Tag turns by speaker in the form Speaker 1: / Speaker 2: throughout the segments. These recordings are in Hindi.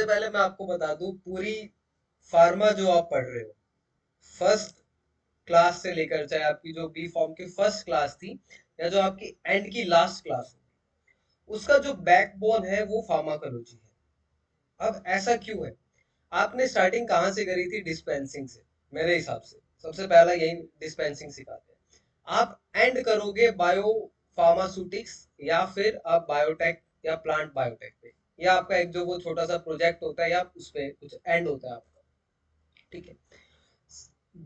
Speaker 1: सबसे पहले मैं आपको बता दूं, पूरी फार्मा जो आप पढ़ रहे हो, फर्स्ट क्लास से लेकर, चाहे आपकी जो बी फॉर्म की फर्स्ट क्लास थी या जो आपकी एंड की लास्ट क्लास, उसका जो बैकबोन है वो फार्माकोलॉजी है। अब ऐसा क्यों है? आपने स्टार्टिंग कहाँ से करी थी? डिस्पेंसिंग से। मेरे हिसाब से सबसे पहला यही डिस्पेंसिंग सिखाते हैं। आप एंड करोगे बायो फार्मास्यूटिक्स या फिर आप बायोटेक या प्लांट बायोटेक पे, या आपका एक जो वो छोटा सा प्रोजेक्ट होता है या उस पे कुछ एंड होता है आपका। ठीक है,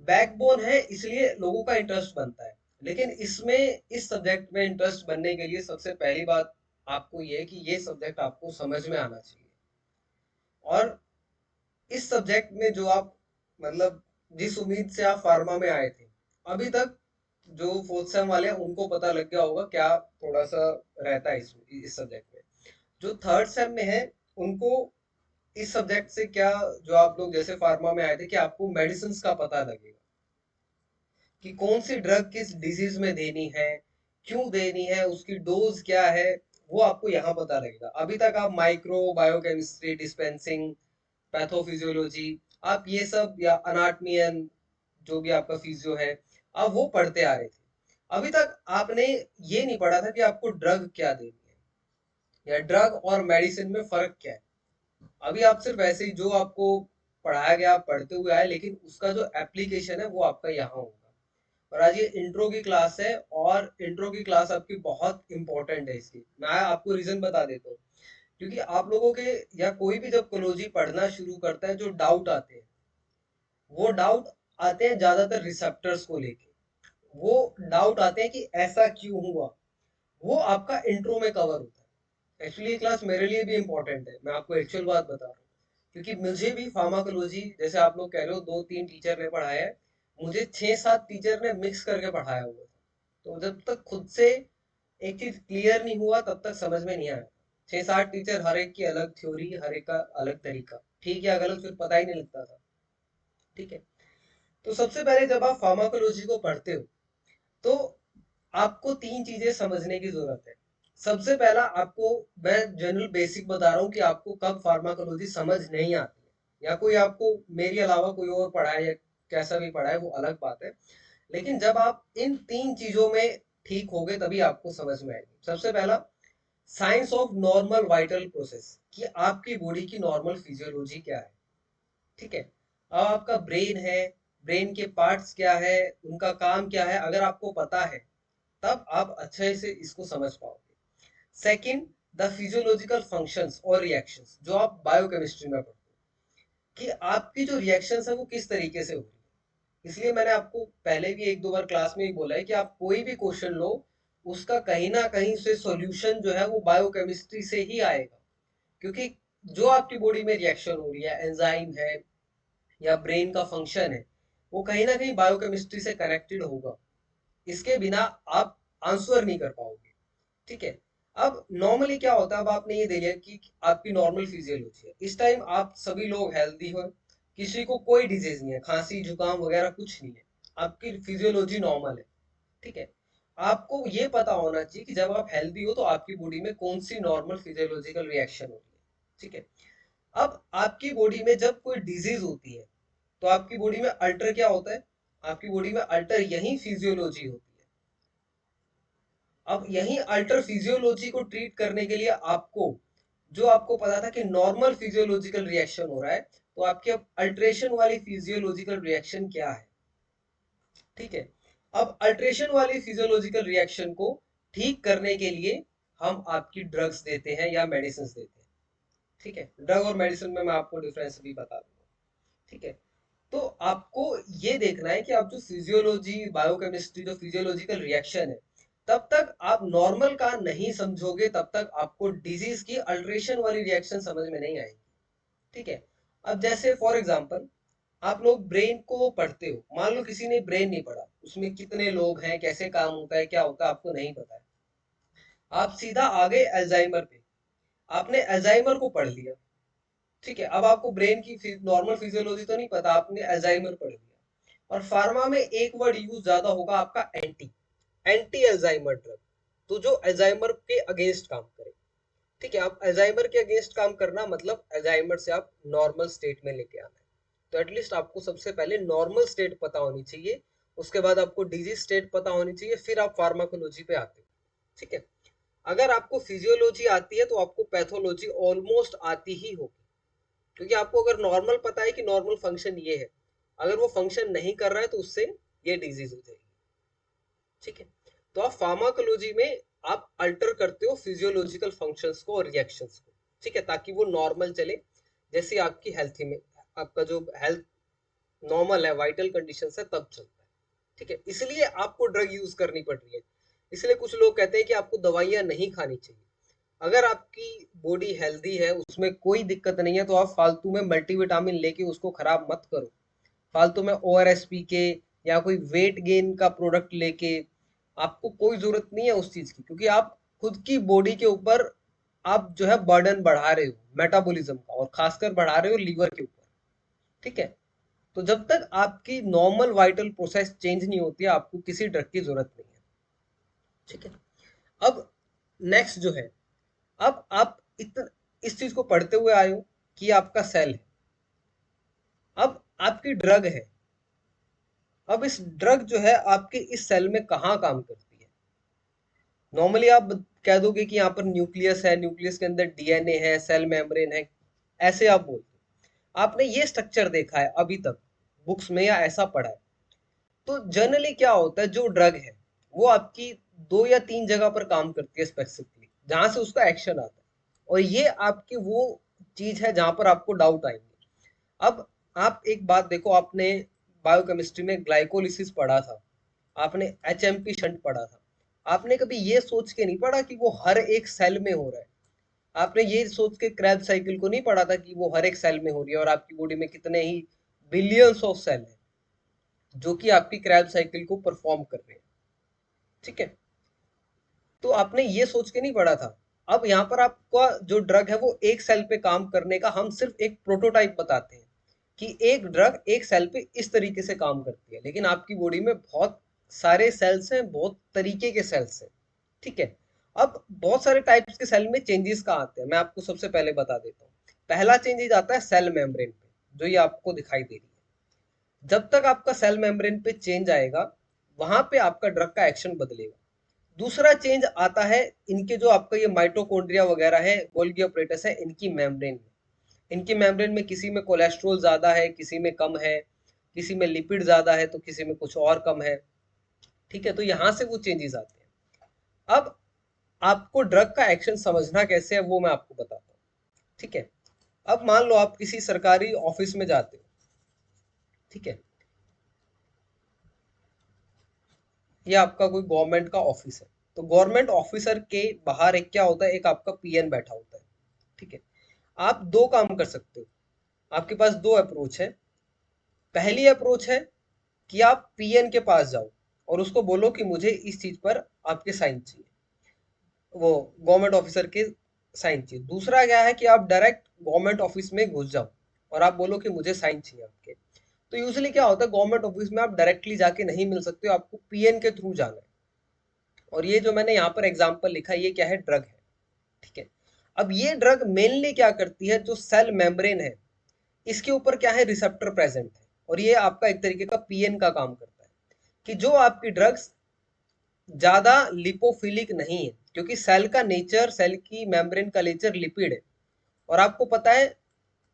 Speaker 1: बैकबोन है इसलिए लोगों का इंटरेस्ट बनता है। लेकिन इसमें, इस सब्जेक्ट में इंटरेस्ट बनने के लिए सबसे पहली बात आपको ये है कि ये सब्जेक्ट आपको समझ में आना चाहिए। और इस सब्जेक्ट में जो आप, मतलब जिस उम्मीद से आप फार्मा में आए थे, अभी तक जो फोर्थ सेम वाले हैं उनको पता लग गया होगा क्या थोड़ा सा रहता है इस सब्जेक्ट में। जो थर्ड सेम में है उनको इस सब्जेक्ट से क्या, जो आप लोग जैसे फार्मा में आए थे, कि आपको मेडिसिन का पता लगेगा कि कौन सी ड्रग किस डिजीज में देनी है, क्यों देनी है, उसकी डोज क्या है, वो आपको यहाँ पता लगेगा। अभी तक आप माइक्रो बायोकेमिस्ट्री, डिस्पेंसिंग, पैथोफिजियोलॉजी, आप ये सब, या अनाटमी, जो भी आपका फिजियो है, आप वो पढ़ते आ रहे थे। अभी तक आपने ये नहीं पढ़ा था कि आपको ड्रग क्या देनी है या ड्रग और मेडिसिन में फर्क क्या है। अभी आप सिर्फ ऐसे ही जो आपको पढ़ाया गया आप पढ़ते हुए आए, लेकिन उसका जो एप्लीकेशन है वो आपका यहाँ होगा। और आज ये इंट्रो की क्लास है, और इंट्रो की क्लास आपकी बहुत इंपॉर्टेंट है। इसकी मैं आपको रीजन बता देता हूँ। क्योंकि आप लोगों के, या कोई भी जब कोलोजी पढ़ना शुरू करता है, जो डाउट आते हैं, वो डाउट आते हैं ज्यादातर रिसेप्टर्स को लेके। वो डाउट आते हैं कि ऐसा क्यों हुआ, वो आपका इंट्रो में कवर होता है। एक्चुअली ये क्लास मेरे लिए भी इंपॉर्टेंट है, मैं आपको एक्चुअल बात बता रहा हूँ। क्योंकि मुझे भी फार्माकोलॉजी, जैसे आप लोग कह रहे हो 2-3 टीचर ने पढ़ाया है, मुझे 6-7 टीचर ने मिक्स करके पढ़ाया हुआ था। तो जब तक खुद से एक चीज क्लियर नहीं हुआ तब तक समझ में नहीं आया। 6-7 टीचर, हर एक की अलग थ्योरी, हर एक का अलग तरीका, ठीक है, गलत फिर पता ही नहीं लगता था। ठीक है, तो सबसे पहले जब आप फार्माकोलॉजी को पढ़ते हो, तो आपको 3 चीजें समझने की जरूरत है। सबसे पहला, आपको मैं जनरल बेसिक बता रहा हूँ कि आपको कब फार्माकोलॉजी समझ नहीं आती है, या कोई आपको मेरे अलावा कोई और पढ़ाए या कैसा भी पढ़ाए वो अलग बात है। लेकिन जब आप इन 3 चीजों में ठीक हो गए तभी आपको समझ में आएगी। सबसे पहला, science of normal vital process, कि आपकी बॉडी की नॉर्मल फिजियोलॉजी क्या है। ठीक है, अब आपका ब्रेन है, ब्रेन के पार्ट्स क्या है, उनका काम क्या है, अगर आपको पता है तब आप अच्छे से इसको समझ पाओगे। सेकंड, द फिजियोलॉजिकल फंक्शंस और रिएक्शंस, जो आप बायोकेमिस्ट्री में पढ़ते हो, कि आपकी जो रिएक्शंस है वो किस तरीके से हो रही है। इसलिए मैंने आपको पहले भी 1-2 बार क्लास में ही बोला है कि आप कोई भी क्वेश्चन लो, उसका कहीं ना कहीं से सॉल्यूशन जो है वो बायोकेमिस्ट्री से ही आएगा। क्योंकि जो आपकी बॉडी में रिएक्शन हो रही है, एंजाइम है या ब्रेन का फंक्शन है, वो कहीं ना कहीं बायोकेमिस्ट्री से कनेक्टेड होगा। इसके बिना आप आंसर नहीं कर पाओगे। ठीक है, अब नॉर्मली क्या होता है, अब आपने ये दे लिया कि आपकी नॉर्मल फिजियोलॉजी है, इस टाइम आप सभी लोग हेल्दी हो, किसी को कोई डिजीज नहीं है, खांसी जुकाम वगैरह कुछ नहीं है, आपकी फिजियोलॉजी नॉर्मल है। ठीक है, आपको ये पता होना चाहिए कि जब आप हेल्दी हो तो आपकी बॉडी में कौन सी नॉर्मल फिजियोलॉजिकल रिएक्शन होती है। ठीक है, अब आपकी बॉडी में जब कोई डिजीज होती है, तो आपकी बॉडी में अल्टर क्या होता है? आपकी बॉडी में अल्टर यही फिजियोलॉजी होती है। अब यही अल्टर फिजियोलॉजी को ट्रीट करने के लिए आपको, जो आपको पता था कि नॉर्मल फिजियोलॉजिकल रिएक्शन हो रहा है, तो आपके अब अल्ट्रेशन वाली फिजियोलॉजिकल रिएक्शन क्या है। ठीक है, अब अल्ट्रेशन वाली फिजियोलॉजिकल रिएक्शन को ठीक करने के लिए हम आपकी ड्रग्स देते हैं या मेडिसिन देते हैं। ठीक है, ड्रग और मेडिसिन में मैं आपको डिफरेंस भी बता दूंगा। ठीक है, तो आपको ये देखना है कि आप जो फिजियोलॉजी, बायोकेमिस्ट्री, जो फिजियोलॉजिकल रिएक्शन है, तब तक आप नॉर्मल का नहीं समझोगे, तब तक आपको डिजीज की अल्ट्रेशन वाली रिएक्शन समझ में नहीं आएगी। ठीक है, अब जैसे फॉर एग्जांपल, आप लोग ब्रेन को पढ़ते हो, मान लो किसी ने ब्रेन नहीं पढ़ा, उसमें कितने लोग हैं, कैसे काम होता है, क्या होता है, आपको नहीं पता है, आप सीधा आ गए अल्जाइमर पे, आपने अल्जाइमर को पढ़ लिया। ठीक है, अब आपको ब्रेन की नॉर्मल फिजियोलॉजी तो नहीं पता, आपने अल्जाइमर पढ़ लिया। और फार्मा में एक वर्ड यूज ज्यादा होगा आपका, एंटी, एंटी अल्जाइमर ड्रग, तो जो अल्जाइमर के अगेंस्ट काम करे। ठीक है, आप अल्जाइमर के अगेंस्ट काम करना मतलब अल्जाइमर से आप नॉर्मल स्टेट में लेके आना है। तो एटलीस्ट आपको सबसे पहले नॉर्मल स्टेट पता होनी चाहिए, उसके बाद आपको डिजीज स्टेट पता होनी चाहिए, फिर आप फार्माकोलॉजी पे आते हो। ठीक है, अगर आपको फिजियोलॉजी आती है तो आपको पैथोलॉजी ऑलमोस्ट आती ही होगी, क्योंकि आपको अगर नॉर्मल पता है कि नॉर्मल फंक्शन ये है, अगर वो फंक्शन नहीं कर रहा है तो उससे ये डिजीज हो जाएगी। ठीक है, तो आप फार्माकोलॉजी में आप अल्टर करते हो फिजियोलॉजिकल फंक्शंस को और रिएक्शंस को। ठीक है, ताकि वो नॉर्मल चले, जैसे आपकी हेल्थी में आपका जो हेल्थ नॉर्मल है, वाइटल कंडीशन है, तब चलता है। ठीक है, इसलिए आपको ड्रग यूज करनी पड़ रही है। इसलिए कुछ लोग कहते हैं कि आपको दवाइयां नहीं खानी चाहिए। अगर आपकी बॉडी हेल्दी है, उसमें कोई दिक्कत नहीं है, तो आप फालतू में मल्टीविटामिन लेके उसको खराब मत करो। फालतू में ओआरएस पी के या कोई वेट गेन का प्रोडक्ट लेके आपको कोई जरूरत नहीं है उस चीज की, क्योंकि आप खुद की बॉडी के ऊपर आप जो है बर्डन बढ़ा रहे हो मेटाबॉलिज्म का, और खासकर बढ़ा रहे हो लीवर के ऊपर। ठीक है, तो जब तक आपकी नॉर्मल वाइटल प्रोसेस चेंज नहीं होती है, आपको किसी ड्रग की जरूरत नहीं है। ठीक है, अब नेक्स्ट जो है, अब आप इस चीज को पढ़ते हुए आए हो कि आपका सेल है, अब आपकी ड्रग है। अब इस ड्रग जो है आपके इस सेल में कहाँ काम करती है? नॉर्मली आप कह दोगे कि यहाँ पर न्यूक्लियस है, न्यूक्लियस के अंदर डीएनए है, सेल मेम्ब्रेन है, ऐसे आप बोलते हो। आपने ये स्ट्रक्चर देखा है अभी तक बुक्स में या ऐसा पढ़ा है? तो जनरली क्या होता है, जो ड्रग है वो आपकी 2 या 3 जगह पर काम करती है स्पेसिफिकली, जहां से उसका एक्शन आता है। और ये आपकी वो चीज है जहां पर आपको डाउट आएंगे। अब आप एक बात देखो, आपने बायोकेमिस्ट्री में ग्लाइकोलिसिस पढ़ा था, आपने एचएमपी शंट पढ़ा था। आपने कभी ये सोच के नहीं पढ़ा कि वो हर एक सेल में हो रहा है? आपने ये सोच के क्रेब्स साइकिल को नहीं पढ़ा था कि वो हर एक सेल में हो रही है, और आपकी बॉडी में कितने ही बिलियंस ऑफ सेल है जो कि आपकी क्रैब साइकिल को परफॉर्म कर रहे हैं। ठीक है, तो आपने ये सोच के नहीं पढ़ा था। अब यहाँ पर आपका जो ड्रग है वो एक सेल पे काम करने का हम सिर्फ एक प्रोटोटाइप बताते हैं कि एक ड्रग एक सेल पे इस तरीके से काम करती है, लेकिन आपकी बॉडी में बहुत सारे सेल्स हैं, बहुत तरीके के सेल्स हैं। ठीक है, अब बहुत सारे टाइप्स के सेल में चेंजेस कहाँ आते हैं, मैं आपको सबसे पहले बता देता हूँ। पहला चेंजेस आता है सेल मेम्ब्रेन पे, जो ये आपको दिखाई दे रही है। जब तक आपका सेल मेम्ब्रेन पे चेंज आएगा, वहां पे आपका ड्रग का एक्शन बदलेगा। दूसरा चेंज आता है इनके जो आपका ये माइटोकॉन्ड्रिया वगैरह है, गोल्गी ऑपरेटस है, इनकी मेम्ब्रेन में। इनकी मेम्ब्रेन में किसी में कोलेस्ट्रॉल ज्यादा है, किसी में कम है, किसी में लिपिड ज्यादा है, तो किसी में कुछ और कम है। ठीक है, तो यहां से वो चेंजेस आते हैं। अब आपको ड्रग का एक्शन समझना कैसे है वो मैं आपको बताता हूँ। ठीक है, अब मान लो आप किसी सरकारी ऑफिस में जाते हो। ठीक है, ये आपका कोई गवर्नमेंट का ऑफिस है, तो गवर्नमेंट ऑफिसर के बाहर एक क्या होता है, एक आपका पीएन बैठा होता है। ठीक है, आप दो काम कर सकते हो, आपके पास दो अप्रोच है। पहली अप्रोच है कि आप पीएन के पास जाओ और उसको बोलो कि मुझे इस चीज पर आपके साइन चाहिए, वो गवर्नमेंट ऑफिसर के साइन चाहिए। दूसरा क्या है कि आप डायरेक्ट गवर्नमेंट ऑफिस में घुस जाओ और आप बोलो कि मुझे साइन चाहिए आपके। तो यूजुअली क्या होता है, गवर्नमेंट ऑफिस में आप डायरेक्टली जाके नहीं मिल सकते हो, आपको पीएन के थ्रू जाना है। और ये जो मैंने यहाँ पर एग्जाम्पल लिखा है, ये क्या है, ड्रग है। ठीक है, अब ये ड्रग मेनली क्या करती है, जो सेल मेम्ब्रेन है इसके ऊपर क्या है, रिसेप्टर प्रेजेंट है, और ये आपका एक तरीके का पीएन का काम करता है कि जो आपकी ड्रग्स ज्यादा लिपोफिलिक नहीं है, क्योंकि सेल का नेचर, सेल की मेम्ब्रेन का नेचर लिपिड है। और आपको पता है,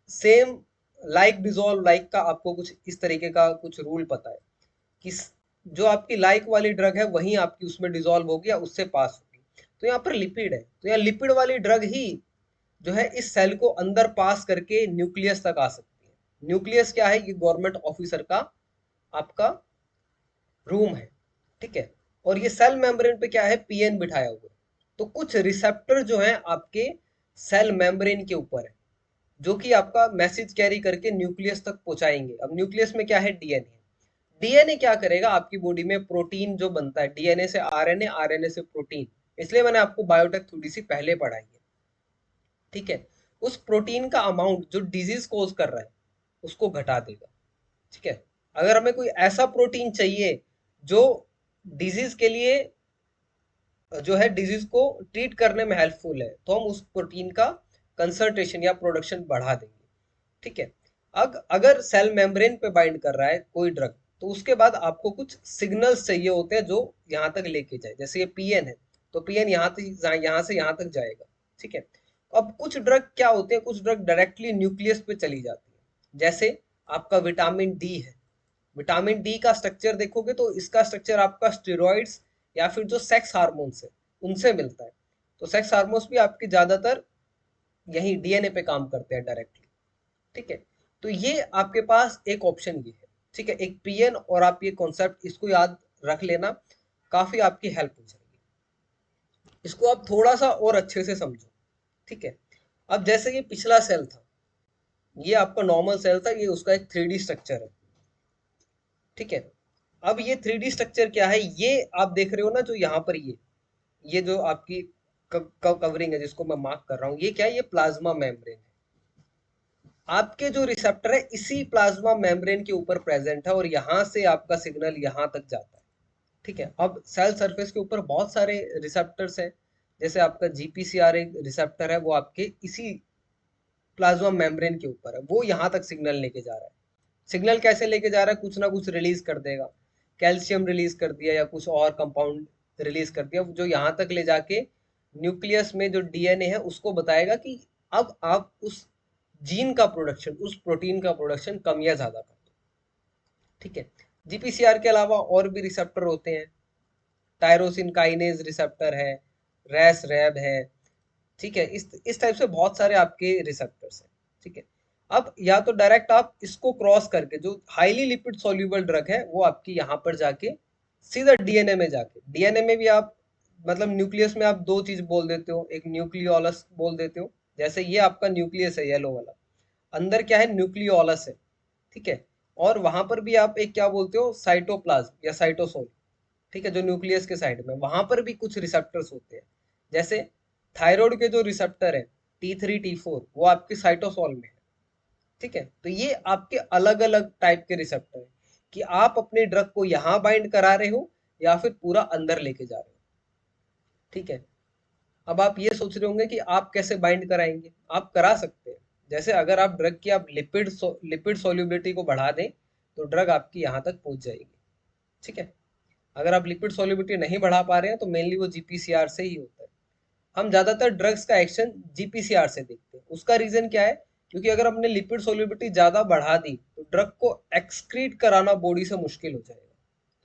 Speaker 1: सेम लाइक डिजोल्व लाइक का आपको कुछ इस तरीके का कुछ रूल पता है कि जो आपकी लाइक वाली ड्रग है वही आपकी उसमें डिजोल्व होगी या उससे पास होगी। तो यहाँ पर लिपिड है, तो यहाँ लिपिड वाली ड्रग ही जो है इस सेल को अंदर पास करके न्यूक्लियस तक आ सकती है। न्यूक्लियस क्या है, ये गवर्नमेंट ऑफिसर का आपका रूम है। ठीक है, और ये सेल मेम्ब्रेन पे क्या है, पीएन बिठाया हुआ है। तो कुछ रिसेप्टर जो है आपके सेल मेम्ब्रेन के ऊपर है, जो कि आपका मैसेज कैरी करके न्यूक्लियस तक पहुंचाएंगे। अब न्यूक्लियस में क्या है, डीएनए। डीएनए क्या करेगा, आपकी बॉडी में प्रोटीन जो बनता है, डीएनए से आरएनए, आरएनए से प्रोटीन, इसलिए मैंने आपको बायोटेक थोड़ी सी पहले पढ़ाई है। ठीक है, उस प्रोटीन का अमाउंट जो डिजीज कोज कर रहा है उसको घटा देगा। ठीक है, अगर हमें कोई ऐसा प्रोटीन चाहिए जो डिजीज के लिए जो है डिजीज को ट्रीट करने में हेल्पफुल है, तो हम उस प्रोटीन का कंसंट्रेशन या प्रोडक्शन बढ़ा देंगे। ठीक है। अब अगर सेल मेम्ब्रेन पे बाइंड कर रहा है कोई ड्रग, तो उसके बाद आपको कुछ सिग्नल्स चाहिए होते हैं जो यहाँ तक लेके जाए। जैसे ये पीएन है, तो पीएन यहाँ से यहाँ तक जाएगा। ठीक है। अब कुछ ड्रग क्या होते हैं, कुछ ड्रग डायरेक्टली न्यूक्लियस पे चली जाती है। जैसे आपका विटामिन डी है, विटामिन डी का स्ट्रक्चर देखोगे तो इसका स्ट्रक्चर आपका स्टेरॉइड्स या फिर जो सेक्स हार्मोन्स है उनसे मिलता है। तो सेक्स हार्मोन्स भी आपकी ज्यादातर यही डीएनए पे काम करते हैं डायरेक्टली। ठीक है। तो ये आपके पास एक ऑप्शन ये है। ठीक है, एक पीएन, और आप ये कॉन्सेप्ट इसको याद रख लेना, काफी आपकी हेल्प हो जाएगी। इसको आप थोड़ा सा और अच्छे से समझो। ठीक है। अब जैसे ये पिछला सेल था, ये आपका नॉर्मल सेल था, ये उसका एक 3D स्ट्रक्चर है। ठीक है। अब ये 3D स्ट्रक्चर क्या है, ये आप देख रहे हो ना, जो यहाँ पर ये जो आपकी कवरिंग है जिसको मैं मार्क कर रहा हूँ, ये क्या है, ये प्लाज्मा मेम्ब्रेन है। आपके जो रिसेप्टर है इसी प्लाज्मा मेम्ब्रेन के ऊपर प्रेजेंट है, और यहाँ से आपका सिग्नल यहाँ तक जाता है। ठीक है। अब सेल सरफेस के ऊपर बहुत सारे रिसेप्टर्स हैं। जैसे आपका जीपीसीआर एक रिसेप्टर है, वो आपके इसी प्लाज्मा मेम्ब्रेन के ऊपर है, वो यहाँ तक सिग्नल लेके जा रहा है। सिग्नल कैसे लेके जा रहा है, कुछ ना कुछ रिलीज कर देगा, कैल्शियम रिलीज कर दिया या कुछ और कंपाउंड रिलीज कर दिया, जो यहाँ तक ले जाके न्यूक्लियस में जो डीएनए है उसको बताएगा कि अब आप उस जीन का प्रोडक्शन, उस प्रोटीन का प्रोडक्शन कम या ज्यादा कर दो। ठीक है। जीपीसीआर के अलावा और भी रिसेप्टर होते हैं, टायरोसिन काइनेज रिसेप्टर है, रेस रैब है। ठीक है। इस टाइप से बहुत सारे आपके रिसेप्टर्स हैं। ठीक है। अब या तो डायरेक्ट आप इसको क्रॉस करके, जो हाईली लिपिड सॉल्युबल ड्रग है वो आपकी यहाँ पर जाके सीधा डीएनए में जाके, डीएनए में भी आप मतलब न्यूक्लियस में आप दो चीज बोल देते हो, एक न्यूक्लियोलस बोल देते हो। जैसे ये आपका न्यूक्लियस है येलो वाला, अंदर क्या है, न्यूक्लियोलस है। ठीक है। और वहां पर भी आप एक क्या बोलते हो, साइटोप्लाज्म या साइटोसोल। ठीक है, जो न्यूक्लियस के साइड में, वहां पर भी कुछ रिसेप्टर्स होते हैं। जैसे थायराइड के जो रिसेप्टर है T3 T4, वो आपके साइटोसोल में है। ठीक है। तो ये आपके अलग अलग टाइप के रिसेप्टर है कि आप अपने ड्रग को यहाँ बाइंड करा रहे हो या फिर पूरा अंदर लेके जा रहे हो। ठीक है। अब आप ये सोच रहे होंगे कि आप कैसे बाइंड कराएंगे। आप करा सकते हैं। जैसे अगर आप ड्रग की आप लिपिड सोल्युबिलिटी को बढ़ा दें, तो ड्रग आपकी यहाँ तक पहुंच जाएगी। ठीक है। अगर आप लिपिड सोल्युबिलिटी नहीं बढ़ा पा रहे हैं, तो मेनली वो जीपीसीआर से ही होता है। हम ज्यादातर ड्रग्स का एक्शन जीपीसीआर से देखते हैं। उसका रीजन क्या है, क्योंकि अगर हमने लिपिड सोल्युबिलिटी ज्यादा बढ़ा दी तो ड्रग को एक्सक्रीट कराना बॉडी से मुश्किल हो जाएगा।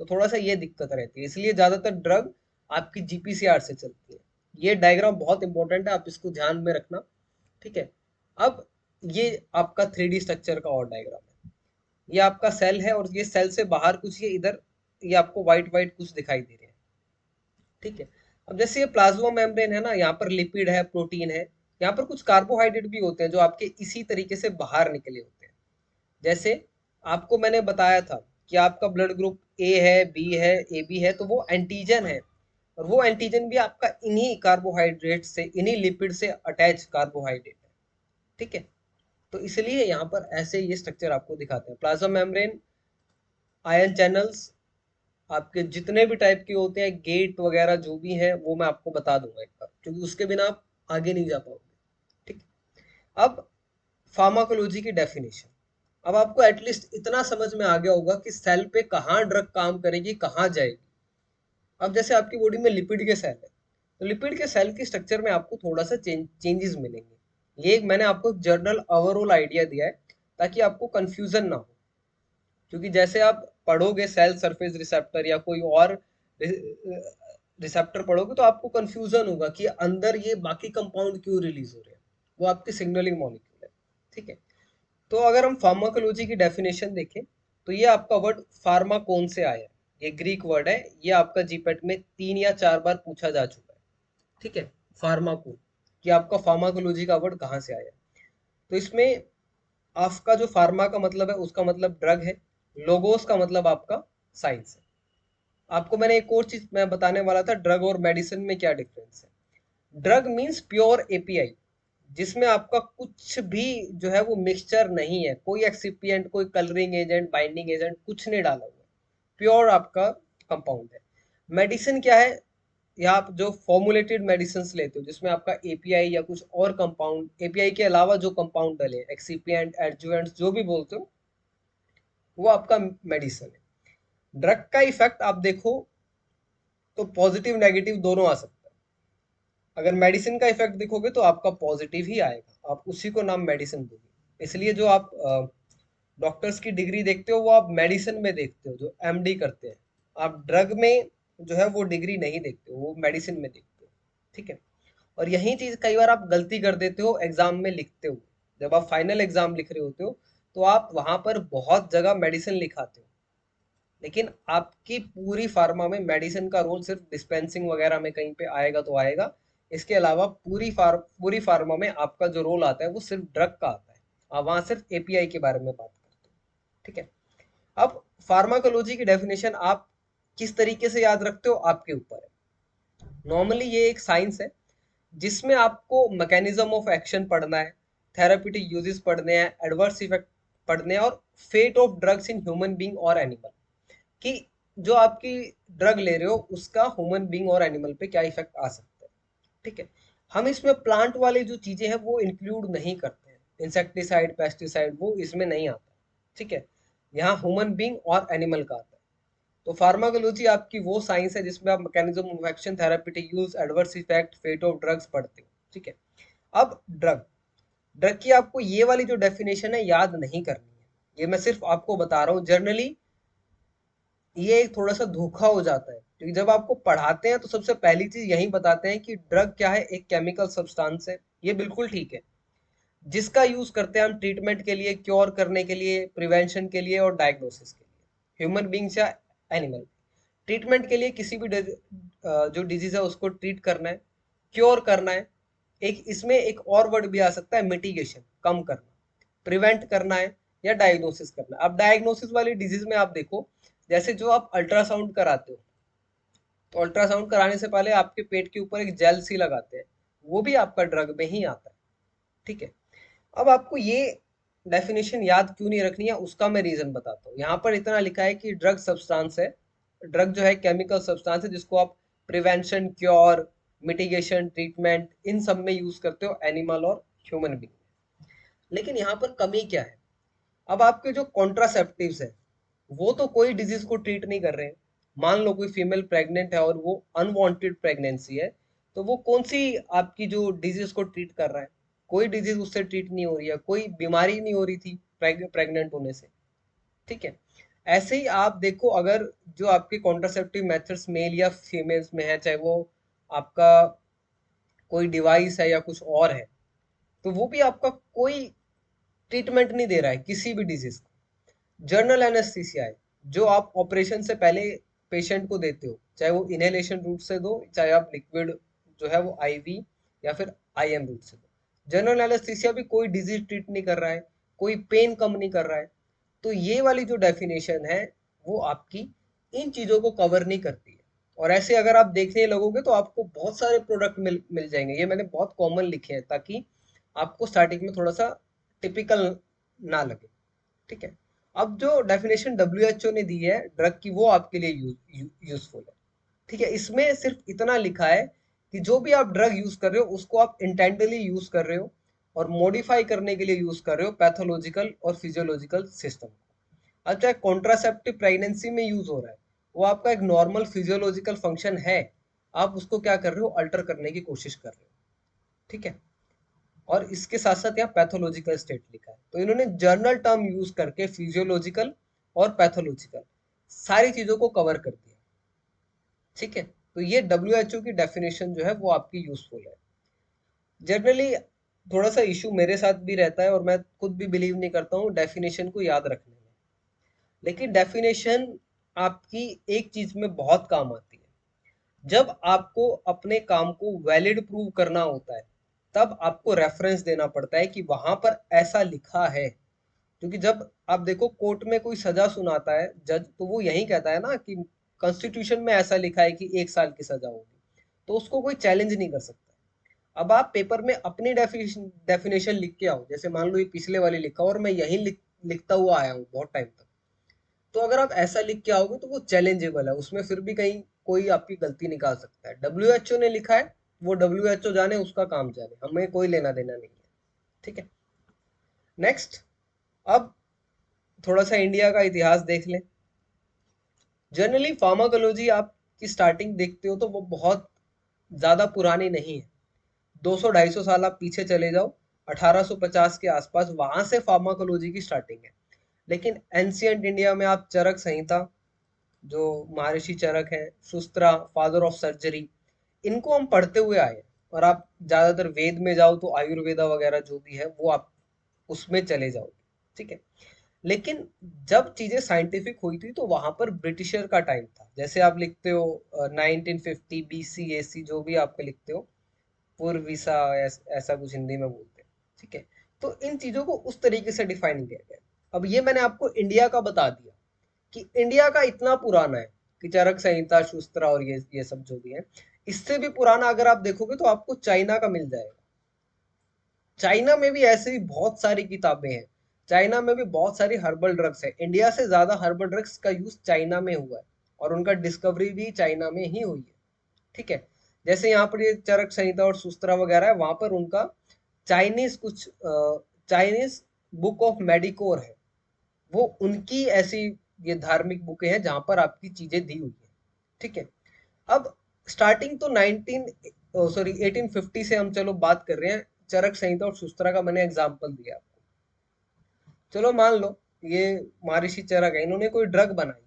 Speaker 1: तो थोड़ा सा ये दिक्कत रहती है, इसलिए ज्यादातर ड्रग आपकी जीपीसीआर से चलती है। ये डायग्राम बहुत इंपॉर्टेंट है, आप इसको ध्यान में रखना। ठीक है। अब ये आपका 3D स्ट्रक्चर का और डायग्राम है। ये आपका सेल है, और ये सेल से बाहर कुछ, ये इधर ये आपको व्हाइट व्हाइट कुछ दिखाई दे रहे हैं। ठीक है। अब जैसे ये प्लाज्मा मेम्ब्रेन है ना, यहाँ पर लिपिड है, प्रोटीन है, यहाँ पर कुछ कार्बोहाइड्रेट भी होते हैं जो आपके इसी तरीके से बाहर निकले होते हैं। जैसे आपको मैंने बताया था कि आपका ब्लड ग्रुप ए है, बी है, ए बी है, तो वो एंटीजन है, और वो एंटीजन भी आपका इन्हीं कार्बोहाइड्रेट से, इन्हीं लिपिड से अटैच कार्बोहाइड्रेट है। ठीक है। तो इसलिए यहाँ पर ऐसे ये स्ट्रक्चर आपको दिखाते हैं। प्लाज्मा मेम्ब्रेन, आयन चैनल्स, आपके जितने भी टाइप के होते हैं, गेट वगैरह जो भी है, वो मैं आपको बता दूंगा एक बार, क्योंकि उसके बिना आप आगे नहीं जा पाओगे। ठीक। अब फार्माकोलॉजी की डेफिनेशन। अब आपको एटलीस्ट इतना समझ में आ गया होगा कि सेल पे कहाँ ड्रग काम करेगी, कहाँ जाएगी। अब जैसे आपकी बॉडी में लिपिड के सेल है, तो लिपिड के सेल के स्ट्रक्चर में आपको थोड़ा सा चेंजेस मिलेंगे। ये एक मैंने आपको जनरल ओवरऑल आइडिया दिया है, ताकि आपको कंफ्यूजन ना हो। क्योंकि जैसे आप पढ़ोगे सेल सरफेस रिसेप्टर या कोई और रिसेप्टर पढ़ोगे, तो आपको कंफ्यूजन होगा कि अंदर ये बाकी कंपाउंड क्यों रिलीज हो रहे हैं, वो आपके सिग्नलिंग मॉलिक्यूल है। ठीक है। तो अगर हम फार्माकोलॉजी की डेफिनेशन देखें, तो ये आपका वर्ड फार्माकोन से आया है। ये ग्रीक वर्ड है, ये आपका जीपेट में 3 या 4 बार पूछा जा चुका है। ठीक है। फार्माकोन, कि आपका फार्माकोलॉजी का वर्ड कहाँ से आया। तो इसमें आपका जो फार्मा का मतलब है, उसका मतलब ड्रग है। लोगोस का मतलब आपका साइंस है। आपको मैंने एक और चीज मैं बताने वाला था, ड्रग और मेडिसिन में क्या डिफरेंस है। ड्रग मीन्स प्योर एपीआई, जिसमें आपका कुछ भी जो है वो मिक्सचर नहीं है, कोई एक्सिपिएंट, कोई कलरिंग एजेंट, बाइंडिंग एजेंट कुछ नहीं डाला हुआ, प्योर आपका कंपाउंड है। मेडिसिन क्या है, या आप जो फॉर्मुलेटेड मेडिसिन लेते हो जिसमें आपका एपीआई या कुछ और कंपाउंड, एपीआई के अलावा जो कंपाउंड डले, एक्सिपिएंट, एडजुवेंट्स जो भी बोलते हो, वो आपका मेडिसिन है। ड्रग का इफेक्ट आप देखो तो पॉजिटिव नेगेटिव दोनों आ सकता है। अगर मेडिसिन का इफेक्ट देखोगे तो आपका पॉजिटिव ही आएगा, आप उसी को नाम मेडिसिन दोगे। इसलिए जो आप डॉक्टर्स की डिग्री देखते हो वो आप मेडिसिन में देखते हो, जो एमडी करते हैं। आप ड्रग में जो है वो डिग्री नहीं देखते हो, वो मेडिसिन में देखते हो। ठीक है। और यही चीज कई बार आप गलती कर देते हो एग्जाम में लिखते हो। जब आप फाइनल एग्जाम लिख रहे होते हो तो आप वहां पर बहुत जगह मेडिसिन लिखाते हो, लेकिन आपकी पूरी फार्मा में मेडिसिन का रोल सिर्फ डिस्पेंसिंग वगैरह में कहीं पे आएगा तो आएगा। इसके अलावा पूरी फार्मा में आपका जो रोल आता है वो सिर्फ ड्रग का आता है। आप वहां सिर्फ एपीआई के बारे में बात करते हो। ठीक है। अब फार्माकोलॉजी की डेफिनेशन आप किस तरीके से याद रखते हो आपके ऊपर है। नॉर्मली ये एक साइंस है जिसमें आपको मैकेनिज्म ऑफ एक्शन पढ़ना है, थेराप्यूटिक यूजेस पढ़ने हैं, एडवर्स इफेक्ट पढ़ने हैं, और fate of drugs in human being और एनिमल, कि जो आपकी ड्रग ले रहे हो उसका ह्यूमन बीइंग और एनिमल पे क्या इफेक्ट आ सकता है। ठीक है। हम इसमें प्लांट वाली जो चीजें हैं वो इंक्लूड नहीं करते हैं, इंसेक्टिसाइड, पेस्टिसाइड, वो इसमें नहीं आता। ठीक है। यहाँ ह्यूमन बीइंग और एनिमल का आता है। तो फार्माकोलॉजी आपकी वो साइंस है जिसमें आप mechanism of action, therapeutic use, adverse effect, fate of drugs पढ़ते हो। ठीक है। अब ड्रग ड्रग की आपको ये वाली जो डेफिनेशन है याद नहीं करनी है, ये मैं सिर्फ आपको बता रहा हूँ। जनरली ये एक थोड़ा सा धोखा हो जाता है, क्योंकि जब आपको पढ़ाते हैं तो सबसे पहली चीज यही बताते हैं कि ड्रग क्या है, एक केमिकल सब्सटेंस है। ये बिल्कुल ठीक है, जिसका यूज करते हैं हम ट्रीटमेंट के लिए, क्योर करने के लिए, प्रिवेंशन के लिए और डायग्नोसिस के लिए, ह्यूमन बींग्स या एनिमल। ट्रीटमेंट के लिए किसी भी जो डिजीज है उसको ट्रीट करना है, क्योर करना है। एक इसमें एक और वर्ड भी आ सकता है, मिटिगेशन, कम करना, प्रिवेंट करना है, या डायग्नोसिस करना है। अब डायग्नोसिस वाली डिजीज में आप देखो, जैसे जो आप अल्ट्रासाउंड कराते हो, तो अल्ट्रासाउंड कराने से पहले आपके पेट के ऊपर एक जेल सी लगाते हैं, वो भी आपका ड्रग में ही आता है। ठीक है। अब आपको ये डेफिनेशन याद क्यों नहीं रखनी है उसका मैं रीजन बताता हूँ। यहाँ पर इतना लिखा है कि ड्रग सब्सटेंस है, ड्रग जो है केमिकल सब्सटेंस है जिसको आप प्रिवेंशन, क्योर, मिटिगेशन, ट्रीटमेंट, इन सब में यूज करते हो, एनिमल और ह्यूमन बीइंग। लेकिन यहाँ पर कमी क्या है, अब आपके जो कॉन्ट्रासेप्टिव्स है वो तो कोई डिजीज को ट्रीट नहीं कर रहे हैं। मान लो कोई फीमेल प्रेग्नेंट है और वो अनवांटेड प्रेगनेंसी है, तो वो कौन सी आपकी जो डिजीज को ट्रीट कर रहा है? कोई डिजीज उससे ट्रीट नहीं हो रही है, कोई बीमारी नहीं हो रही थी प्रेग्नेंट होने से। ठीक है। ऐसे ही आप देखो, अगर जो आपके कॉन्ट्रासेप्टिव मेथड्स मेल या फीमेल्स में है, चाहे वो आपका कोई डिवाइस है या कुछ और है, तो वो भी आपका कोई ट्रीटमेंट नहीं दे रहा है किसी भी डिजीज को। जनरल एनेस्थीसिया है जो आप ऑपरेशन से पहले पेशेंट को देते हो, चाहे वो इनहेलेशन रूट से दो, चाहे आप लिक्विड जो है वो आईवी या फिर आईएम रूट से दो। जनरल एनेस्थीसिया भी कोई डिजीज ट्रीट नहीं कर रहा है, कोई पेन कम नहीं कर रहा है। तो ये वाली जो डेफिनेशन है वो आपकी इन चीजों को कवर नहीं करती है। और ऐसे अगर आप देखने लगोगे तो आपको बहुत सारे प्रोडक्ट मिल जाएंगे। ये मैंने बहुत कॉमन लिखे हैं ताकि आपको स्टार्टिंग में थोड़ा सा टिपिकल ना लगे। ठीक है। अब जो डेफिनेशन डब्ल्यूएचओ ने दी है ड्रग की वो आपके लिए यूजफुल है। ठीक है। इसमें सिर्फ इतना लिखा है कि जो भी आप ड्रग यूज कर रहे हो उसको आप इंटेंटली यूज कर रहे हो और मॉडिफाई करने के लिए यूज कर रहे हो पैथोलॉजिकल और फिजियोलॉजिकल सिस्टम। अब चाहे कॉन्ट्रासेप्टिव प्रेगनेंसी में यूज हो रहा है, वो आपका एक नॉर्मल फिजियोलॉजिकल फंक्शन है, आप उसको क्या कर रहे हो, अल्टर करने की कोशिश कर रहे हो। ठीक है। और इसके साथ साथ यहाँ पैथोलॉजिकल स्टेट लिखा है, तो इन्होंने जर्नल टर्म यूज करके फिजियोलॉजिकल और पैथोलॉजिकल सारी चीजों को कवर कर दिया। ठीक है। तो ये डब्ल्यूएचओ की डेफिनेशन जो है वो आपकी यूजफुल है। जनरली थोड़ा सा इशू मेरे साथ भी रहता है और मैं खुद भी बिलीव नहीं करता हूँ डेफिनेशन को याद रखने में, लेकिन डेफिनेशन आपकी एक चीज में बहुत काम आती है। जब आपको अपने काम को वैलिड प्रूव करना होता है तब आपको रेफरेंस देना पड़ता है कि वहां पर ऐसा लिखा है। क्योंकि जब आप देखो कोर्ट में कोई सजा सुनाता है जज, तो वो यही कहता है ना कि कॉन्स्टिट्यूशन में ऐसा लिखा है कि 1 साल की सजा होगी, तो उसको कोई चैलेंज नहीं कर सकता। अब आप पेपर में अपनी डेफिनेशन लिख के आओ, जैसे मान लो ये पिछले वाली लिखा और मैं यही लिखता हुआ आया हूँ बहुत टाइम तक, तो अगर आप ऐसा लिख के आओगे तो वो चैलेंजेबल है, उसमें फिर भी कहीं कोई आपकी गलती निकाल सकता है। WHO ने लिखा है, वो WHO जाने, उसका काम जाने, हमें कोई लेना देना नहीं है। ठीक है, नेक्स्ट। अब थोड़ा सा इंडिया का इतिहास देख लें। जनरली फार्माकोलॉजी आप की स्टार्टिंग देखते हो तो वो बहुत ज्यादा पुरानी नहीं है। 200-250 साल आप पीछे चले जाओ, 1850 के आसपास, वहां से फार्माकोलॉजी की स्टार्टिंग है। लेकिन एंशियंट इंडिया में आप चरक संहिता, जो महर्षि चरक है, सुस्त्रा, फादर ऑफ सर्जरी, इनको हम पढ़ते हुए आए हैं। और आप ज्यादातर वेद में जाओ तो आयुर्वेदा वगैरह जो भी है वो आप उसमें चले जाओगे। ठीक है, लेकिन जब चीजें साइंटिफिक हुई थी तो वहां पर ब्रिटिशर का टाइम था। जैसे आप लिखते हो 1950 BC AC, जो भी आप लिखते हो, पूर्वीसा, ऐसा कुछ हिंदी में बोलते हैं। ठीक है, तो इन चीजों को उस तरीके से डिफाइन किया गया। अब ये मैंने आपको इंडिया का बता दिया कि इंडिया का इतना पुराना है कि चरक संहिता, शूस्त्रा और ये सब जो भी है। इससे भी पुराना अगर आप देखोगे तो आपको चाइना का मिल जाएगा। चाइना में भी ऐसे ही बहुत सारी किताबें हैं। चाइना में भी बहुत सारी हर्बल ड्रग्स है। इंडिया से ज्यादा हर्बल ड्रग्स का यूज चाइना में हुआ है, और उनका डिस्कवरी भी चाइना में ही हुई है। ठीक है, जैसे यहाँ पर ये चरक संहिता और सुस्त्रा वगैरह है, वहां पर उनका चाइनीज कुछ चाइनीज बुक ऑफ मेडिकोर है, वो उनकी ऐसी ये धार्मिक बुकें हैं जहां पर आपकी चीजें दी हुई है। ठीक है, अब स्टार्टिंग तो 1850 से हम चलो बात कर रहे हैं। चरक संहिता और सुस्त्रा का मैंने एग्जाम्पल दिया आपको। चलो मान लो ये महर्षि चरक है, इन्होंने कोई ड्रग बनाई।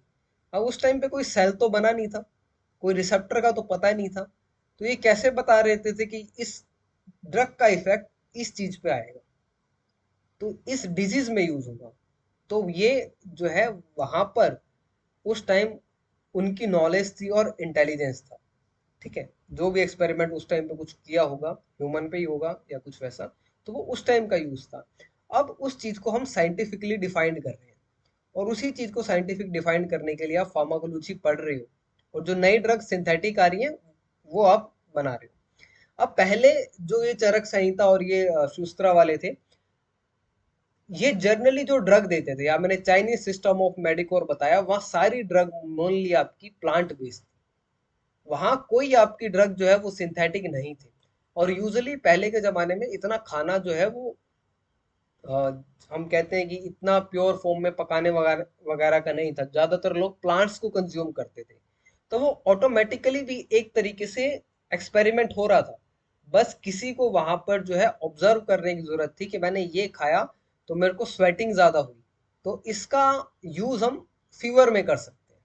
Speaker 1: अब उस टाइम पे कोई सेल तो बना नहीं था, कोई रिसेप्टर का तो पता नहीं था। तो ये कैसे बता रहे थे कि इस ड्रग का इफेक्ट इस चीज पे आएगा, तो इस डिजीज में यूज होगा। तो ये जो है वहां पर उस टाइम उनकी नॉलेज थी और इंटेलिजेंस था। ठीक है, जो भी एक्सपेरिमेंट उस टाइम पे कुछ किया होगा, ह्यूमन पे ही होगा या कुछ वैसा, तो वो उस टाइम का यूज था। अब उस चीज को हम साइंटिफिकली डिफाइंड कर रहे हैं, और उसी चीज को साइंटिफिक डिफाइन करने के लिए आप फार्माकोलॉजी पढ़ रहे हो, और जो नई ड्रग सिंथेटिक आ रही है वो आप बना रहे हो। अब पहले जो ये चरक संहिता और ये शूस्त्रा वाले थे, ये जर्नली जो ड्रग देते थे, या मैंने चाइनीज सिस्टम ऑफ मेडिकोर बताया, वहां सारी ड्रग मोनली आपकी प्लांट बेस्ड, वहां कोई आपकी ड्रग जो है वो सिंथेटिक नहीं थी। और यूजुअली पहले के जमाने में इतना खाना जो है वो अ, हम कहते हैं कि इतना प्योर फॉर्म में पकाने वगैरह वगैरह का नहीं था। ज्यादातर लोग प्लांट्स को कंज्यूम करते थे, तो वो ऑटोमेटिकली भी एक तरीके से एक्सपेरिमेंट हो रहा था। बस किसी को वहां पर जो है ऑब्जर्व करने की जरूरत थी कि मैंने ये खाया तो मेरे को स्वेटिंग ज्यादा हुई, तो इसका यूज हम फीवर में कर सकते हैं।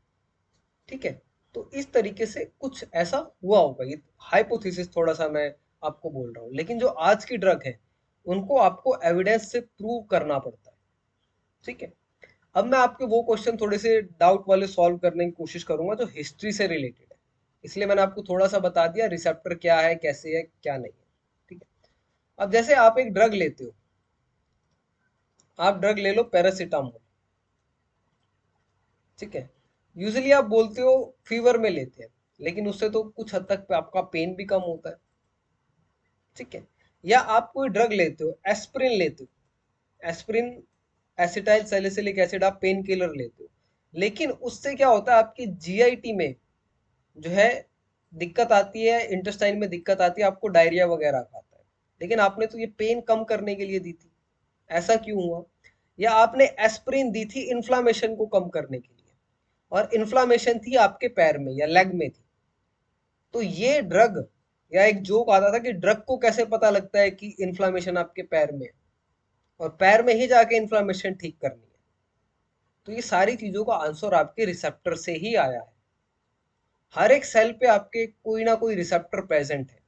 Speaker 1: ठीक है, तो इस तरीके से कुछ ऐसा हुआ होगा। ये हाइपोथेसिस थोड़ा सा मैं आपको बोल रहा हूँ, लेकिन जो आज की ड्रग है उनको आपको एविडेंस से प्रूव करना पड़ता है। ठीक है, अब मैं आपके वो क्वेश्चन थोड़े से डाउट वाले सॉल्व करने की कोशिश करूंगा जो हिस्ट्री से रिलेटेड है। इसलिए मैंने आपको थोड़ा सा बता दिया रिसेप्टर क्या है, कैसे है, क्या नहीं है। ठीक है, अब जैसे आप एक ड्रग लेते हो, आप ड्रग ले लो पैरासीटामोल। ठीक है, यूजुअली आप बोलते हो फीवर में लेते हैं, लेकिन उससे तो कुछ हद तक आपका पेन भी कम होता है। ठीक है, या आप कोई ड्रग लेते हो, एस्प्रिन लेते हो, एस्प्रिन, एसिटाइल सैलिसिलिक एसिड, आप पेन किलर लेते हो, लेकिन उससे क्या होता है, आपकी जीआईटी में जो है दिक्कत आती है, इंटेस्टाइन में दिक्कत आती है, आपको डायरिया वगैरह आता है। लेकिन आपने तो ये पेन कम करने के लिए दी थी, ऐसा क्यों हुआ? या आपने एस्प्रिन दी थी इन्फ्लामेशन को कम करने के लिए, और इन्फ्लामेशन थी आपके पैर में या लेग में थी। तो ये ड्रग, या एक जोक आता था कि ड्रग को कैसे पता लगता है कि इन्फ्लामेशन आपके पैर में है, और पैर में ही जाके इन्फ्लामेशन ठीक करनी है। तो ये सारी चीजों का आंसर आपके रिसेप्टर से ही आया है। हर एक सेल पे आपके कोई ना कोई रिसेप्टर प्रेजेंट है।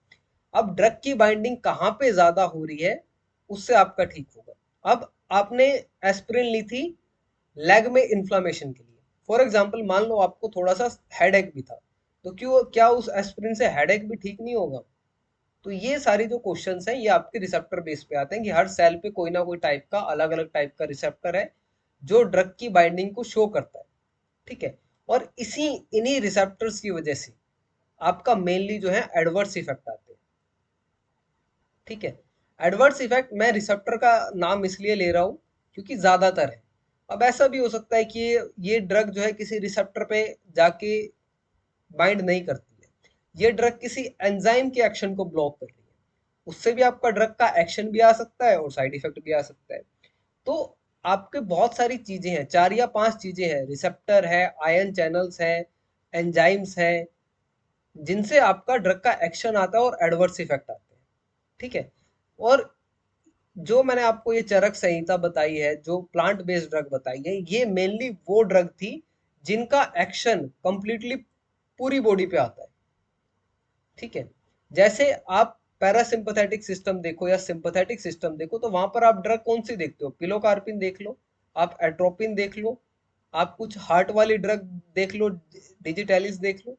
Speaker 1: अब ड्रग की बाइंडिंग कहाँ पे ज्यादा हो रही है, उससे आपका ठीक होगा। अब आपने एस्पिरिन ली थी लेग में इन्फ्लामेशन के लिए, फॉर एग्जाम्पल मान लो आपको थोड़ा सा हेडेक भी था, तो क्यों क्या उस एस्पिरिन से हेडेक भी ठीक नहीं होगा? तो ये सारी जो क्वेश्चंस हैं ये आपके रिसेप्टर बेस पे आते हैं कि हर सेल पे कोई ना कोई टाइप का अलग अलग टाइप का रिसेप्टर है जो ड्रग की बाइंडिंग को शो करता है। ठीक है, और इन्हीं रिसेप्टर्स की वजह से आपका मेनली जो है एडवर्स इफेक्ट आते हैं। ठीक है, एडवर्स इफेक्ट मैं रिसेप्टर का नाम इसलिए ले रहा हूं क्योंकि ज्यादातर है। अब ऐसा भी हो सकता है कि ये ड्रग जो है किसी रिसेप्टर पे जाके बाइंड नहीं करती है, ये ड्रग किसी एंजाइम के एक्शन को ब्लॉक कर रही है, उससे भी आपका ड्रग का एक्शन भी आ सकता है और साइड इफेक्ट भी आ सकता है। तो आपके बहुत सारी चीजें हैं, 4 या 5 चीजें हैं, रिसेप्टर है, आयन चैनल्स है, एंजाइम्स है, जिनसे आपका ड्रग का एक्शन आता है और एडवर्स इफेक्ट आते हैं। ठीक है। और जो मैंने आपको ये चरक संहिता बताई है, जो प्लांट बेस्ड ड्रग बताई है, ये मेनली वो ड्रग थी जिनका एक्शन कंप्लीटली पूरी बॉडी पे आता है। ठीक है। जैसे आप पैरासिम्पथेटिक सिस्टम देखो या सिंपथेटिक सिस्टम देखो, तो वहां पर आप ड्रग कौन सी देखते हो? पिलोकार्पिन देख लो, आप एट्रोपिन देख लो, आप कुछ हार्ट वाली ड्रग देख लो, डिजिटेलिस देख लो।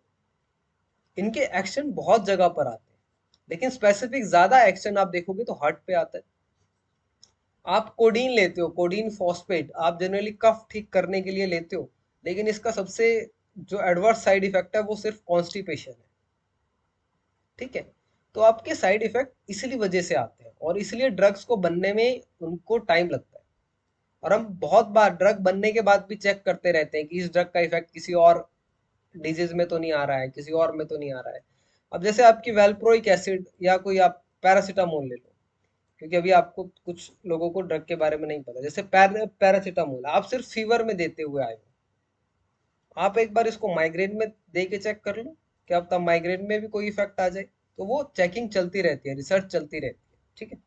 Speaker 1: इनके एक्शन बहुत जगह पर आते हैं, लेकिन स्पेसिफिक ज्यादा एक्शन आप देखोगे तो हार्ट पे आता है। आप कोडीन लेते हो, कोडीन फॉस्फेट, आप जनरली कफ ठीक करने के लिए लेते हो, लेकिन इसका सबसे जो एडवर्स साइड इफेक्ट है वो सिर्फ कॉन्स्टिपेशन है। ठीक है। तो आपके साइड इफेक्ट इसीलिए वजह से आते हैं, और इसलिए ड्रग्स को बनने में उनको टाइम लगता है। और हम बहुत बार ड्रग बनने के बाद भी चेक करते रहते हैं कि इस ड्रग का इफेक्ट किसी और डिजीज में तो नहीं आ रहा है, किसी और में तो नहीं आ रहा है। अब जैसे आपकी वेल्प्रोइक एसिड या कोई आप पैरासीटामोल ले लो, क्योंकि अभी आपको कुछ लोगों को ड्रग के बारे में नहीं पता, जैसे पैरासीटामोल आप सिर्फ फीवर में देते हुए आए हो, आप एक बार इसको माइग्रेन में दे के चेक कर लो, क्या पता माइग्रेन में भी कोई इफेक्ट आ जाए। तो वो चेकिंग चलती रहती है, रिसर्च चलती रहती है। ठीक है।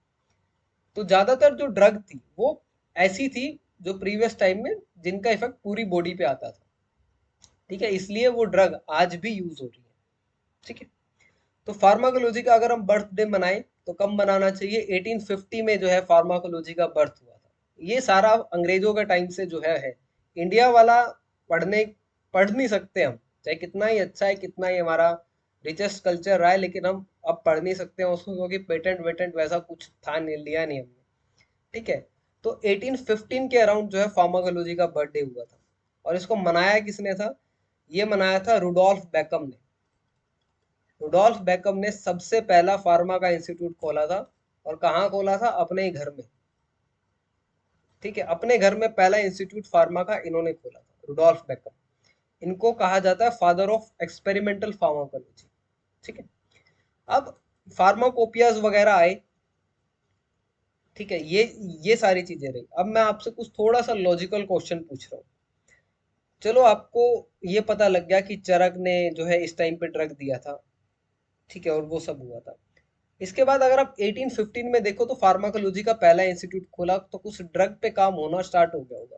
Speaker 1: तो ज्यादातर जो ड्रग थी वो ऐसी थी जो प्रीवियस टाइम में जिनका इफेक्ट पूरी बॉडी पे आता था। ठीक है। इसलिए वो ड्रग आज भी यूज हो रही है। ठीक है। तो फार्माकोलॉजी का अगर हम बर्थडे मनाएं तो कब मनाना चाहिए? 1850 में जो है फार्माकोलॉजी का बर्थ हुआ था। ये सारा अंग्रेजों के टाइम से जो है इंडिया वाला पढ़ने पढ़ नहीं सकते हम, चाहे कितना ही अच्छा है, कितना ही हमारा रिचेस्ट कल्चर रहा है, लेकिन हम अब पढ़ नहीं सकते हैं उसको, क्योंकि पेटेंट वेटेंट वैसा कुछ था नहीं, लिया नहीं हमने। ठीक है। तो 1815 के अराउंड जो है फार्माकोलॉजी का बर्थडे हुआ था। और इसको मनाया किसने था? ये मनाया था रुडोल्फ बेकम ने। रुडोल्फ बेकम ने सबसे पहला फार्मा का इंस्टीट्यूट खोला था। और कहाँ खोला था? अपने ही घर में। ठीक है। अपने घर में पहला इंस्टीट्यूट फार्मा का इन्होंने खोला था, रुडोल्फ बेकम। इनको कहा जाता है फादर ऑफ एक्सपेरिमेंटल फार्माकोलॉजी। ठीक है। अब फार्माकोपियाज वगैरह आए। ठीक है। ये सारी चीजें रही। अब मैं आपसे कुछ थोड़ा सा लॉजिकल क्वेश्चन पूछ रहा हूँ। चलो, आपको ये पता लग गया कि चरक ने जो है इस टाइम पे ड्रग दिया था। ठीक है। और वो सब हुआ था। इसके बाद अगर आप 1815 में देखो तो फार्माकोलॉजी का पहला इंस्टीट्यूट खोला, तो कुछ ड्रग पे काम होना स्टार्ट हो गया होगा।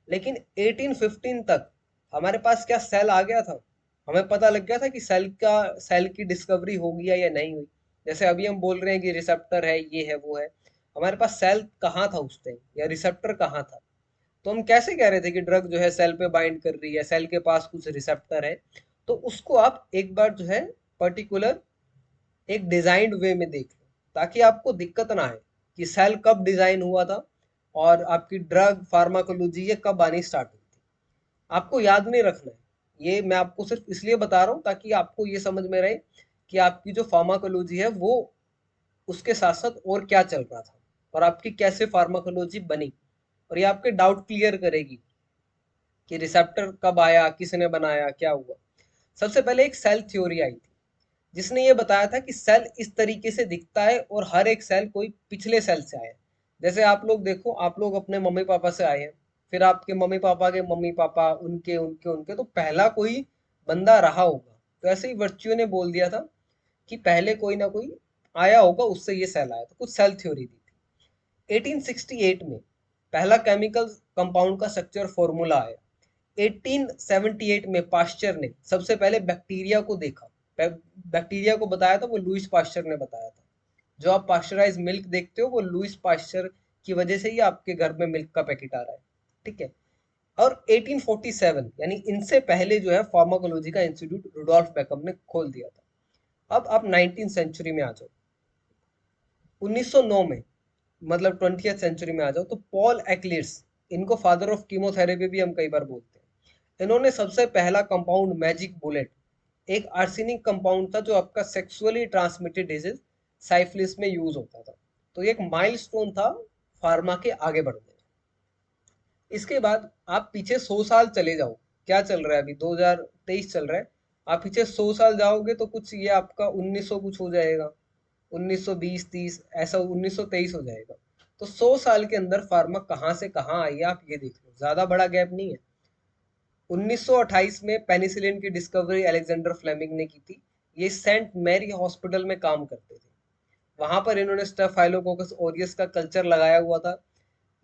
Speaker 1: लेकिन 1815 तक हमारे पास क्या सेल आ गया था? हमें पता लग गया था कि सेल की डिस्कवरी हो गई है या नहीं हुई? जैसे अभी हम बोल रहे हैं कि रिसेप्टर है, ये है, वो है। हमारे पास सेल कहाँ था उस टाइम, या रिसेप्टर कहाँ था? तो हम कैसे कह रहे थे कि ड्रग जो है सेल पे बाइंड कर रही है, सेल के पास कुछ रिसेप्टर है? तो उसको आप एक बार जो है पर्टिकुलर एक डिजाइंड वे में देख लो, ताकि आपको दिक्कत ना आए कि सेल कब डिजाइन हुआ था और आपकी ड्रग फार्माकोलॉजी ये कब आनी स्टार्ट हुई थी। आपको याद नहीं रखना है, ये मैं आपको सिर्फ इसलिए बता रहा हूँ ताकि आपको ये समझ में रहे कि आपकी जो फार्माकोलॉजी है वो उसके साथ साथ और क्या चल रहा था, और आपकी कैसे फार्माकोलॉजी बनी। और ये आपके डाउट क्लियर करेगी कि रिसेप्टर कब आया, किसने बनाया, क्या हुआ। सबसे पहले एक सेल थ्योरी आई थी, जिसने ये बताया था कि सेल इस तरीके से दिखता है और हर एक सेल कोई पिछले सेल से आया है। जैसे आप लोग देखो, आप लोग अपने मम्मी पापा से आए हैं, फिर आपके मम्मी पापा के मम्मी पापा, उनके उनके उनके, तो पहला कोई बंदा रहा होगा। तो ऐसे ही वर्च्यू ने बोल दिया था कि पहले कोई ना कोई आया होगा, उससे ये सेल आया, तो कुछ सेल थ्योरी दी थी। 1868 में पहला केमिकल कंपाउंड का स्ट्रक्चर फॉर्मूला आया। 1878 में पाश्चर ने सबसे पहले बैक्टीरिया को देखा। बैक्टीरिया को बताया था वो लुईस पाश्चर ने बताया था। जो आप पाश्चराइज मिल्क देखते हो वो लुईस पाश्चर की वजह से ही आपके घर में मिल्क का पैकेट आ रहा है। ठीक है। और 1847 यानी इनसे पहले जो है फार्माकोलॉजी का इंस्टीट्यूट रुडोल्फ बेकम ने खोल दिया था। अब आप 19th सेंचुरी में आ जाओ, 1909 में, मतलब 20th सेंचुरी में आ जाओ, तो पॉल एक्लियर्स, इनको फादर ऑफ कीमोथेरेपी भी हम कई बार बोलते हैं। इन्होंने सबसे पहला कंपाउंड मैजिक बुलेट, एक आर्सेनिक कंपाउंड था जो आपका सेक्सुअली ट्रांसमिटेड डिजीज साइफिलिस में यूज होता था। तो ये एक माइलस्टोन था फार्मा के आगे बढ़ने में। इसके बाद आप पीछे 100 साल चले जाओ, क्या चल रहा है अभी 2023 चल रहा है, आप पीछे 100 साल जाओगे तो कुछ ये आपका 1900 कुछ हो जाएगा, 1920-30 ऐसा 1923 हो जाएगा। तो 100 साल के अंदर फार्मा कहाँ से कहाँ आई है आप ये देख लो, ज्यादा बड़ा गैप नहीं है। 1928 में पेनिसिलिन की डिस्कवरी अलेक्जेंडर फ्लेमिंग ने की थी। ये सेंट मैरी हॉस्पिटल में काम करते थे। वहां पर इन्होंने स्टेफाइलोकोकस ओरियस का कल्चर लगाया हुआ था,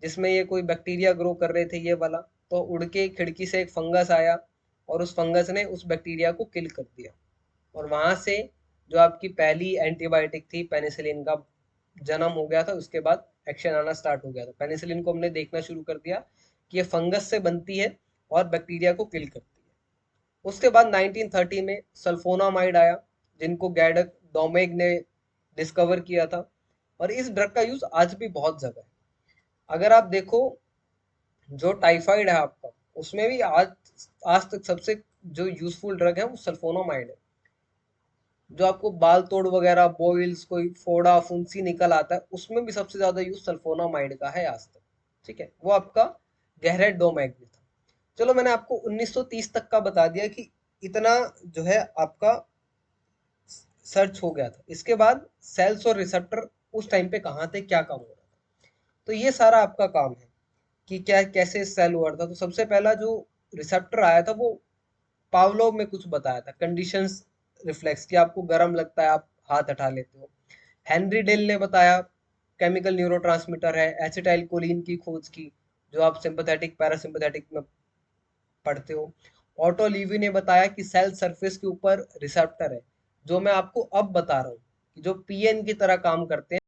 Speaker 1: जिसमें ये कोई बैक्टीरिया ग्रो कर रहे थे ये वाला। तो उड़ के खिड़की से एक फंगस आया और उस फंगस ने उस बैक्टीरिया को किल कर दिया, और वहां से जो आपकी पहली एंटीबायोटिक थी पेनिसिलिन का जन्म हो गया था। उसके बाद एक्शन आना स्टार्ट हो गया था, पेनिसिलिन को हमने देखना शुरू कर दिया कि ये फंगस से बनती है और बैक्टीरिया को किल करती है। उसके बाद 1930 में सल्फोनामाइड आया, जिनको गैडक डोमेग ने डिस्कवर किया था, और इस ड्रग का यूज आज भी बहुत जगह है। अगर आप देखो, जो टाइफाइड है आपका, उसमें भी आज आज तक सबसे जो यूजफुल ड्रग है वो सल्फोनामाइड है। जो आपको बाल तोड़ वगैरह, बॉइल्स, कोई फोड़ा फुंसी निकल आता है, उसमें भी सबसे ज्यादा यूज सल्फोनामाइड का है आज तक। ठीक है, वो आपका गहरेट डोमैग में था। चलो मैंने आपको 1930 तक का बता दिया कि इतना जो है आपका सर्च हो गया था। इसके बाद सेल्स और रिसेप्टर उस टाइम पे कहाँ थे, क्या काम हो रहा था, तो ये सारा आपका काम है कि क्या कैसे सेल हुआ था। तो सबसे पहला जो रिसेप्टर आया था वो पावलोव में कुछ बताया था, कंडीशंस रिफ्लेक्स, कि आपको गर्म लगता है आप हाथ हटा लेते हो। हेनरी डेल ने बताया केमिकल न्यूरोट्रांसमीटर है, एसिटाइल कोलिन की खोज की, जो आप सिंपैथेटिक पैरासिम्पैथेटिक में पढ़ते हो। ऑटो लीवी ने बताया कि सेल सरफेस के ऊपर रिसेप्टर है, जो मैं आपको अब बता रहा हूँ, कि जो पीएन की तरह काम करते हैं।